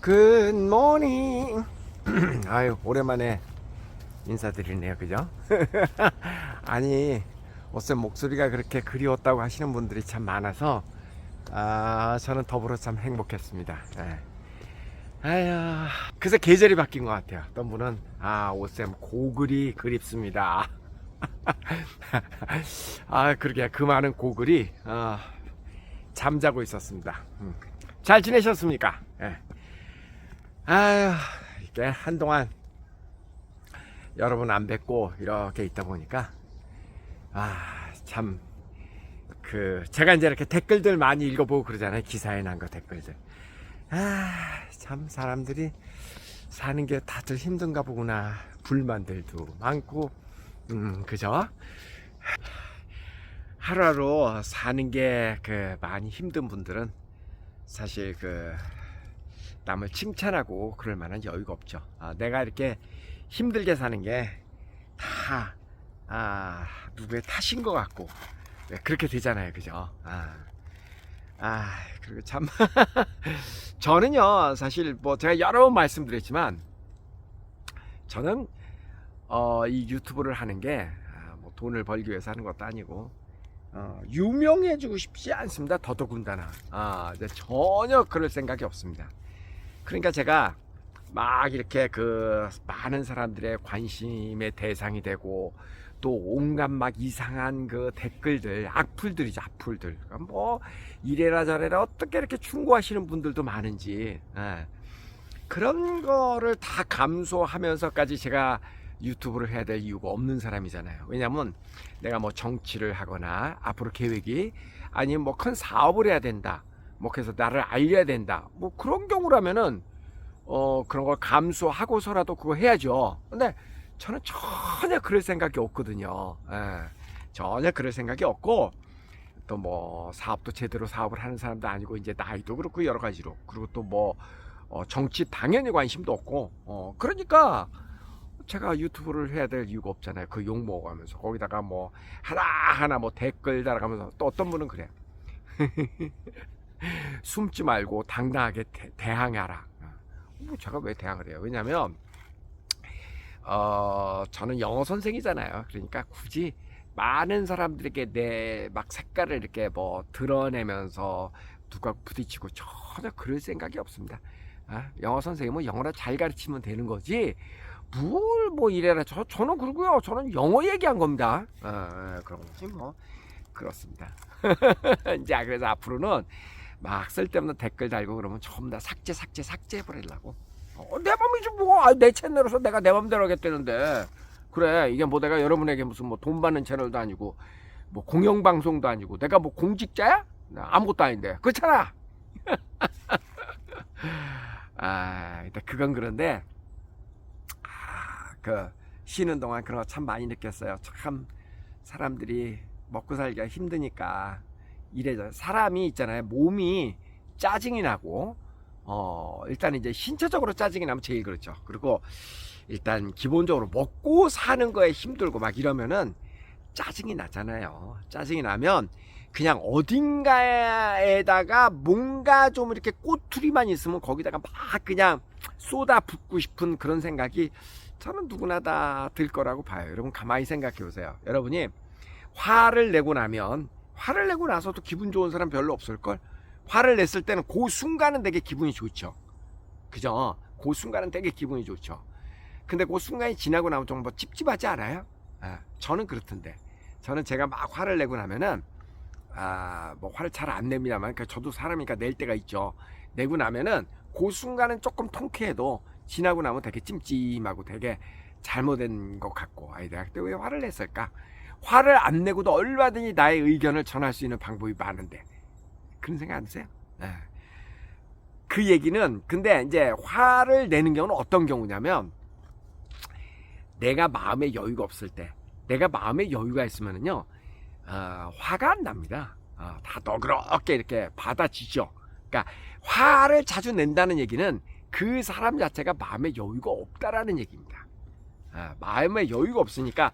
굿모닝. 아유, 오랜만에 인사드리네요, 그죠? 아니, 어쌤 목소리가 그렇게 그리웠다고 하시는 분들이 참 많아서 저는 더불어 참 행복했습니다. 예. 아유, 그래서 계절이 바뀐 것 같아요. 어떤 분은 오쌤 고글이 그립습니다. 그러게 그 많은 고글이 잠자고 있었습니다. 잘 지내셨습니까? 예. 아유, 이게 한동안 여러분 안 뵙고 이렇게 있다 보니까 참 제가 이제 이렇게 댓글들 많이 읽어보고 그러잖아요. 기사에 난 거 댓글들. 참 사람들이 사는 게 다들 힘든가 보구나. 불만들도 많고, 그죠? 하루하루 사는 게 많이 힘든 분들은 사실 남을 칭찬하고 그럴 만한 여유가 없죠. 내가 이렇게 힘들게 사는 게 다 누구의 탓인 것 같고 그렇게 되잖아요, 그죠? 그리고 참 저는요 사실 뭐 제가 여러 번 말씀드렸지만 저는 이 유튜브를 하는 게 뭐 돈을 벌기 위해서 하는 것도 아니고 유명해지고 싶지 않습니다. 더더군다나 전혀 그럴 생각이 없습니다. 그러니까 제가 막 이렇게 많은 사람들의 관심의 대상이 되고 또 온갖 막 이상한 댓글들, 악플들이죠, 악플들. 뭐 이래라 저래라 어떻게 이렇게 충고하시는 분들도 많은지 그런 거를 다 감수하면서까지 제가 유튜브를 해야 될 이유가 없는 사람이잖아요. 왜냐면 내가 뭐 정치를 하거나 앞으로 계획이 아니면 뭐 큰 사업을 해야 된다, 뭐 그래서 나를 알려야 된다, 뭐 그런 경우라면은 그런 걸 감수하고서라도 그거 해야죠. 근데 저는 전혀 그럴 생각이 없거든요. 전혀 그럴 생각이 없고 또 뭐 사업도 제대로 사업을 하는 사람도 아니고 이제 나이도 그렇고 여러 가지로, 그리고 또 뭐 정치 당연히 관심도 없고 그러니까 제가 유튜브를 해야 될 이유가 없잖아요. 그 욕 먹어가면서 거기다가 뭐 하나하나 뭐 댓글 달아가면서, 또 어떤 분은 그래. 숨지 말고 당당하게 대항하라. 제가 왜 대항을 해요? 왜냐면 저는 영어 선생이잖아요. 그러니까 굳이 많은 사람들에게 내 막 색깔을 이렇게 뭐 드러내면서 누가 부딪히고 전혀 그럴 생각이 없습니다. 영어 선생님은 영어를 잘 가르치면 되는 거지 뭘 뭐 이래라 저는 그러고요. 저는 영어 얘기한 겁니다. 그런 거지 뭐. 그렇습니다. 이제 그래서 앞으로는 막 쓸데없는 댓글 달고 그러면 전부 다 삭제해버리려고. 내 맘이지 뭐. 내 채널에서 내가 내 맘대로 하겠다는데. 그래, 이게 뭐 내가 여러분에게 무슨 뭐 돈 받는 채널도 아니고 뭐 공영방송도 아니고 내가 뭐 공직자야? 아무것도 아닌데. 그렇잖아. 일단 그건 그런데 쉬는 동안 그런 거 참 많이 느꼈어요. 참 사람들이 먹고 살기가 힘드니까 이래저래 사람이 있잖아요. 몸이 짜증이 나고 일단 이제 신체적으로 짜증이 나면 제일 그렇죠. 그리고 일단 기본적으로 먹고 사는 거에 힘들고 막 이러면은 짜증이 나잖아요. 짜증이 나면 그냥 어딘가에다가 뭔가 좀 이렇게 꼬투리만 있으면 거기다가 막 그냥 쏟아 붓고 싶은 그런 생각이 저는 누구나 다 들 거라고 봐요. 여러분 가만히 생각해 보세요. 여러분이 화를 내고 나서도 기분 좋은 사람 별로 없을걸? 화를 냈을 때는 그 순간은 되게 기분이 좋죠. 그죠? 그 순간은 되게 기분이 좋죠. 근데 그 순간이 지나고 나면 좀 뭐 찝찝하지 않아요? 저는 그렇던데. 저는 제가 막 화를 내고 나면은 뭐 화를 잘 안 냅니다만, 그러니까 저도 사람이니까 낼 때가 있죠. 내고 나면은 그 순간은 조금 통쾌해도 지나고 나면 되게 찜찜하고 되게 잘못된 것 같고, 내가 그때 왜 화를 냈을까? 화를 안 내고도 얼마든지 나의 의견을 전할 수 있는 방법이 많은데 그런 생각 안 드세요? 그 얘기는, 근데 이제 화를 내는 경우는 어떤 경우냐면 내가 마음에 여유가 없을 때, 내가 마음에 여유가 있으면은요 화가 안 납니다. 다 너그럽게 이렇게 받아지죠. 그러니까 화를 자주 낸다는 얘기는 그 사람 자체가 마음에 여유가 없다라는 얘기입니다. 마음에 여유가 없으니까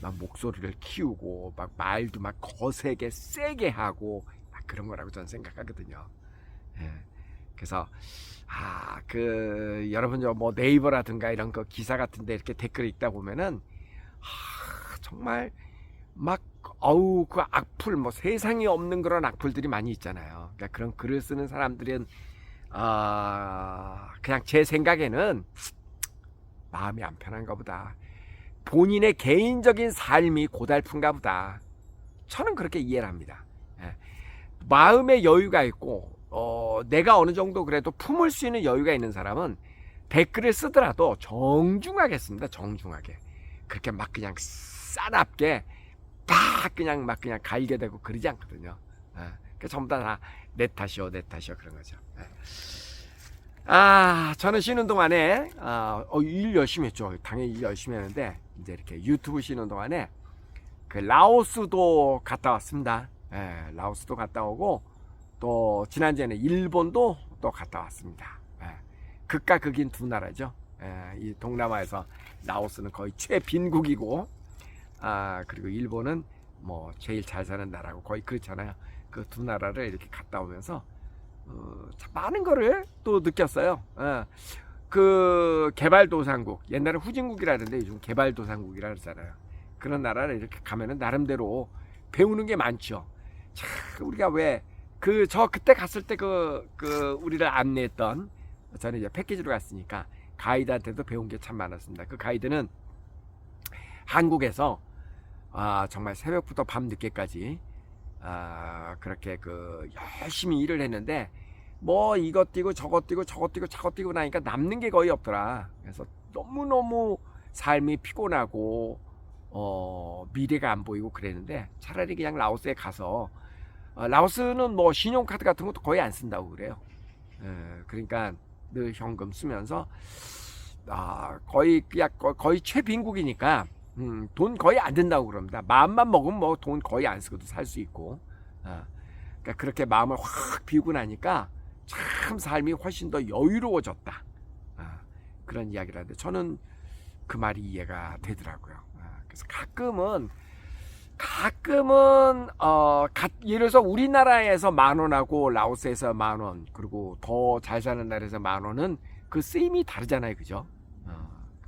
막 목소리를 키우고 막 말도 막 거세게 세게 하고 막 그런 거라고 저는 생각하거든요. 그래서 여러분 저 뭐 네이버라든가 이런 거 기사 같은데 이렇게 댓글 읽다 보면은 정말 막 그 악플 뭐 세상에 없는 그런 악플들이 많이 있잖아요. 그러니까 그런 글을 쓰는 사람들은 그냥 제 생각에는 마음이 안 편한가 보다. 본인의 개인적인 삶이 고달픈가 보다. 저는 그렇게 이해를 합니다. 마음의 여유가 있고 내가 어느 정도 그래도 품을 수 있는 여유가 있는 사람은 댓글을 쓰더라도 정중하게 씁니다. 정중하게. 그렇게 막 그냥 싸납게 그냥 갈게 되고 그러지 않거든요. 그 전부 다 내 탓이요 그런 거죠. 저는 쉬는 동안에 일 열심히 했죠. 당연히 일 열심히 했는데 이제 이렇게 유튜브 쉬는 동안에 그 라오스도 갔다 왔습니다. 라오스도 갔다 오고 또 지난주에는 일본도 또 갔다 왔습니다. 극과 극인 두 나라죠. 이 동남아에서 라오스는 거의 최빈국이고 그리고 일본은 뭐 제일 잘 사는 나라고 거의 그렇잖아요. 그 두 나라를 이렇게 갔다 오면서 참 많은 거를 또 느꼈어요. 그 개발도상국, 옛날에 후진국이라는데 요즘 개발도상국이라 그러잖아요. 그런 나라를 이렇게 가면은 나름대로 배우는 게 많죠. 참 우리가 왜 그때 갔을 때 우리를 안내했던, 저는 이제 패키지로 갔으니까 가이드한테도 배운 게 참 많았습니다. 그 가이드는 한국에서 정말 새벽부터 밤 늦게까지 그렇게 열심히 일을 했는데 뭐 이것 뛰고 저것 뛰고 저것 뛰고 저것 뛰고 나니까 남는 게 거의 없더라. 그래서 너무너무 삶이 피곤하고 미래가 안 보이고 그랬는데 차라리 그냥 라오스에 가서 라오스는 뭐 신용카드 같은 것도 거의 안 쓴다고 그래요. 그러니까 늘 현금 쓰면서 거의 최빈국이니까 돈 거의 안 든다고 그럽니다. 마음만 먹으면 뭐 돈 거의 안 쓰고도 살 수 있고. 그러니까 그렇게 마음을 확 비우고 나니까 참 삶이 훨씬 더 여유로워졌다. 그런 이야기를 하는데 저는 그 말이 이해가 되더라고요. 그래서 가끔은 예를 들어서 우리나라에서 10,000원하고 라오스에서 10,000원, 그리고 더 잘 사는 나라에서 10,000원은 그 쓰임이 다르잖아요, 그죠?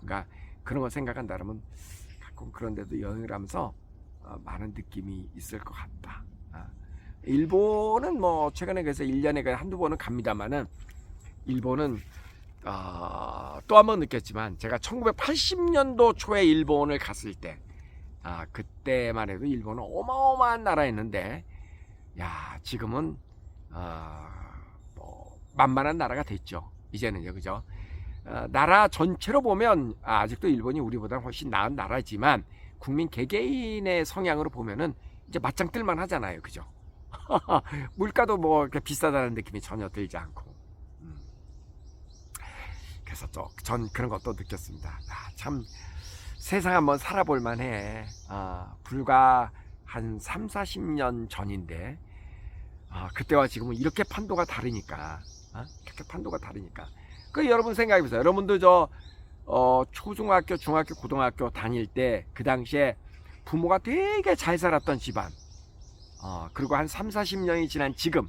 그러니까 그런 걸 생각한다면 가끔 그런데도 여행을 하면서 많은 느낌이 있을 것 같다. 일본은 뭐 최근에 그래서 1년에 한두 번은 갑니다만은 일본은 또 한 번 느꼈지만 제가 1980년도 초에 일본을 갔을 때 그때만 해도 일본은 어마어마한 나라였는데 지금은 뭐 만만한 나라가 됐죠. 이제는요, 그죠? 나라 전체로 보면 아직도 일본이 우리보다 훨씬 나은 나라지만 국민 개개인의 성향으로 보면은 이제 맞짱 뜰만 하잖아요, 그죠? 물가도 뭐 이렇게 비싸다는 느낌이 전혀 들지 않고. 그래서 전 그런 것도 느꼈습니다. 참 세상 한번 살아볼 만해. 불과 한 30-40년 전인데 그때와 지금은 이렇게 판도가 다르니까. 여러분 생각해보세요. 여러분도 초중학교, 중학교, 고등학교 다닐 때 그 당시에 부모가 되게 잘 살았던 집안, 그리고 한 30-40년이 지난 지금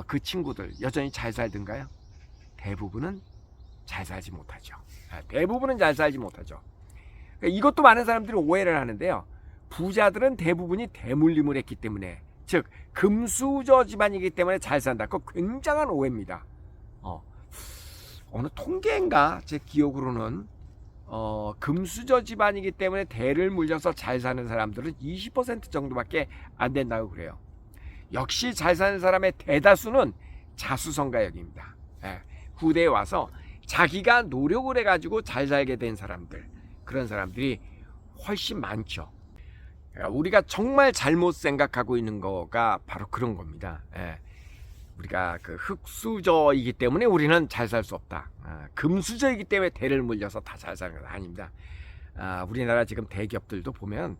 그 친구들 여전히 잘 살던가요? 대부분은 잘 살지 못하죠. 그러니까 이것도 많은 사람들이 오해를 하는데요. 부자들은 대부분이 대물림을 했기 때문에, 즉 금수저 집안이기 때문에 잘 산다. 그거 굉장한 오해입니다. 어느 통계인가 제 기억으로는 금수저 집안이기 때문에 대를 물려서 잘 사는 사람들은 20% 정도밖에 안 된다고 그래요. 역시 잘 사는 사람의 대다수는 자수성가형입니다. 후대에 와서 자기가 노력을 해가지고 잘 살게 된 사람들, 그런 사람들이 훨씬 많죠. 우리가 정말 잘못 생각하고 있는 거가 바로 그런 겁니다. 우리가 흙수저이기 때문에 우리는 잘 살 수 없다. 금수저이기 때문에 대를 물려서 다 잘 사는 건 아닙니다. 우리나라 지금 대기업들도 보면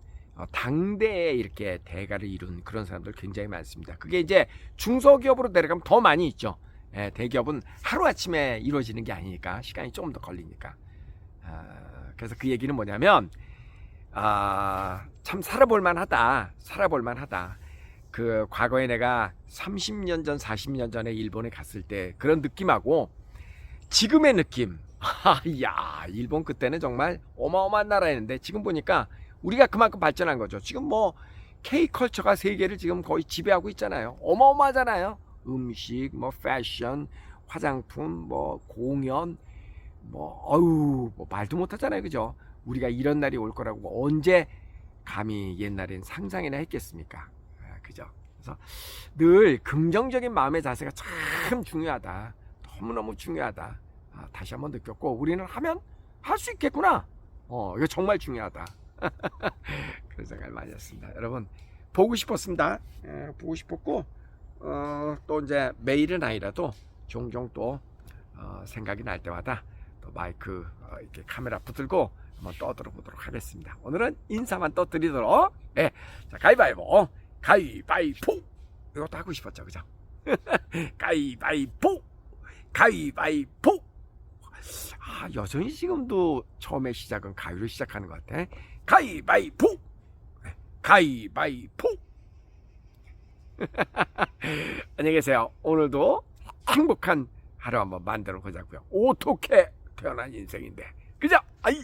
당대에 이렇게 대가를 이룬 그런 사람들 굉장히 많습니다. 그게 이제 중소기업으로 내려가면 더 많이 있죠. 대기업은 하루아침에 이루어지는 게 아니니까 시간이 조금 더 걸리니까. 그래서 그 얘기는 뭐냐면 참 살아볼 만하다. 과거에 내가 30년 전, 40년 전에 일본에 갔을 때 그런 느낌하고 지금의 느낌. 야, 일본 그때는 정말 어마어마한 나라였는데 지금 보니까 우리가 그만큼 발전한 거죠. 지금 뭐 K컬처가 세계를 지금 거의 지배하고 있잖아요. 어마어마하잖아요. 음식, 뭐 패션, 화장품, 뭐 공연, 뭐 어우, 뭐 말도 못하잖아요, 그죠? 우리가 이런 날이 올 거라고 언제 감히 옛날엔 상상이나 했겠습니까? 그죠? 그래서 늘 긍정적인 마음의 자세가 참 중요하다. 너무너무 중요하다. 다시 한번 느꼈고 우리는 하면 할 수 있겠구나. 이거 정말 중요하다. 그런 생각을 많이 했습니다. 여러분 보고 싶었습니다. 보고 싶었고 또 이제 매일은 아니라도 종종 또 생각이 날 때마다 또 마이크 이렇게 카메라 붙들고 한번 떠들어 보도록 하겠습니다. 오늘은 인사만 떠드리도록. 네, 자 가위바위보, 가위바위보. 이것도 하고 싶었죠, 그죠? 가위바위보, 가위바위보. 여전히 지금도 처음에 시작은 가위로 시작하는 것 같아. 가위바위보, 가위바위보. 안녕히 계세요. 오늘도 행복한 하루 한번 만들어 보자고요. 어떻게 태어난 인생인데, 그죠? 아이.